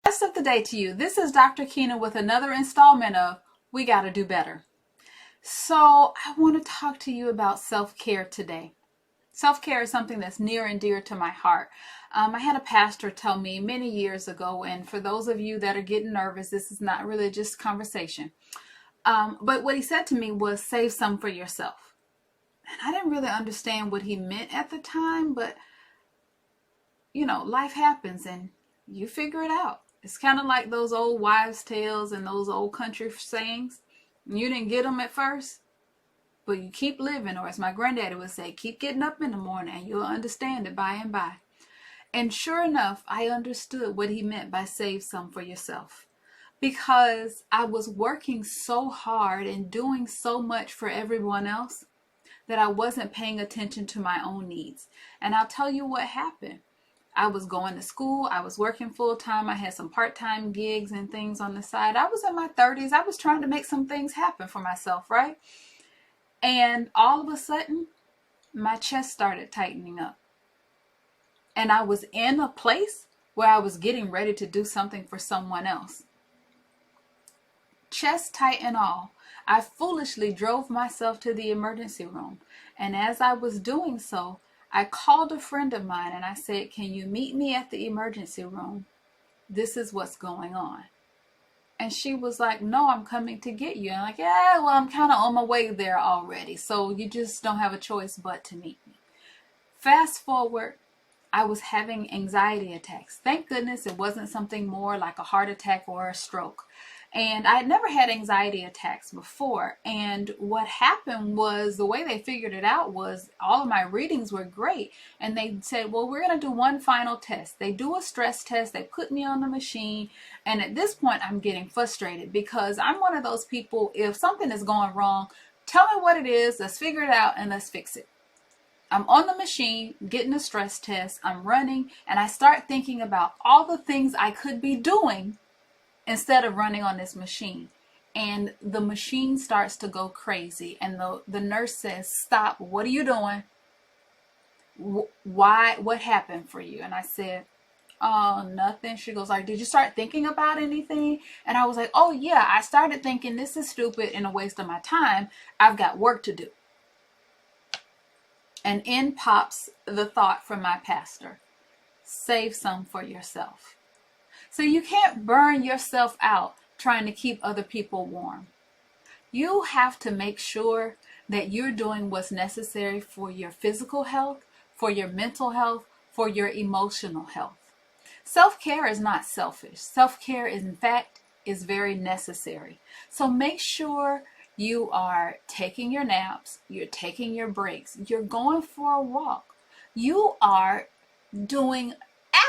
Rest of the day to you. This is Dr. Keena with another installment of We Gotta Do Better. So I want to talk to you about self-care today. Self-care is something that's near and dear to my heart. I had a pastor tell me many years ago, and for those of you that are getting nervous, this is not religious conversation. But what he said to me was, save some for yourself. And I didn't really understand what he meant at the time, but life happens and you figure it out. It's kind of like those old wives' tales and those old country sayings. You didn't get them at first, but you keep living, or as my granddaddy would say, keep getting up in the morning and you'll understand it by and by. And sure enough, I understood what he meant by save some for yourself. Because I was working so hard and doing so much for everyone else that I wasn't paying attention to my own needs. And I'll tell you what happened. I was going to school. I was working full time. I had some part-time gigs and things on the side. I was in my 30s. I was trying to make some things happen for myself, right? And all of a sudden, my chest started tightening up. And I was in a place where I was getting ready to do something for someone else. Chest tight and all, I foolishly drove myself to the emergency room. And as I was doing so, I called a friend of mine and I said, can you meet me at the emergency room? This is what's going on. And she was like, no, I'm coming to get you. And I'm like, yeah, well, I'm kind of on my way there already. So you just don't have a choice but to meet me. Fast forward, I was having anxiety attacks. Thank goodness it wasn't something more like a heart attack or a stroke. And I had never had anxiety attacks before. And what happened was, the way they figured it out was all of my readings were great. And they said, well, we're going to do one final test. They do a stress test. They put me on the machine. And at this point, I'm getting frustrated because I'm one of those people, if something is going wrong, tell me what it is. Let's figure it out and let's fix it. I'm on the machine, getting a stress test. I'm running. And I start thinking about all the things I could be doing instead of running on this machine. And the machine starts to go crazy. And the nurse says, stop, what are you doing? Why, what happened for you? And I said, oh, nothing. She goes like, did you start thinking about anything? And I was like, oh yeah, I started thinking this is stupid and a waste of my time. I've got work to do. And in pops the thought from my pastor, save some for yourself. So you can't burn yourself out trying to keep other people warm. You have to make sure that you're doing what's necessary for your physical health, for your mental health, for your emotional health. Self-care is not selfish. Self-care, in fact, is very necessary. So make sure you are taking your naps, you're taking your breaks, you're going for a walk. You are doing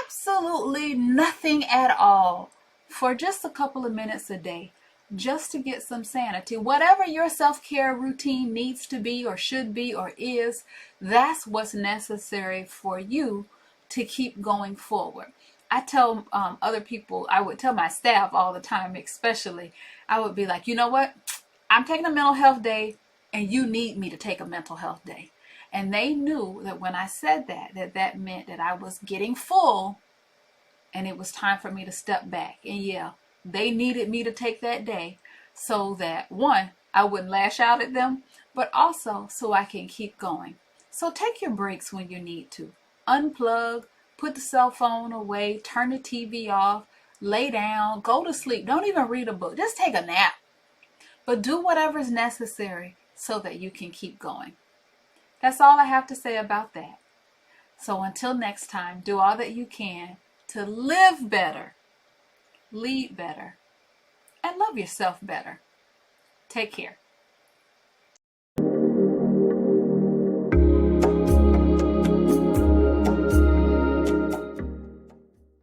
absolutely nothing at all for just a couple of minutes a day, just to get some sanity. Whatever your self-care routine needs to be or should be or is, that's what's necessary for you to keep going forward. I tell other people, I would tell my staff all the time, especially, I would be like, you know what? I'm taking a mental health day and you need me to take a mental health day. And they knew that when I said that meant that I was getting full and it was time for me to step back. And yeah, they needed me to take that day so that, one, I wouldn't lash out at them, but also so I can keep going. So take your breaks when you need to. Unplug, put the cell phone away, turn the TV off, lay down, go to sleep. Don't even read a book. Just take a nap. But do whatever's necessary so that you can keep going. That's all I have to say about that. So until next time, do all that you can to live better, lead better, and love yourself better. Take care.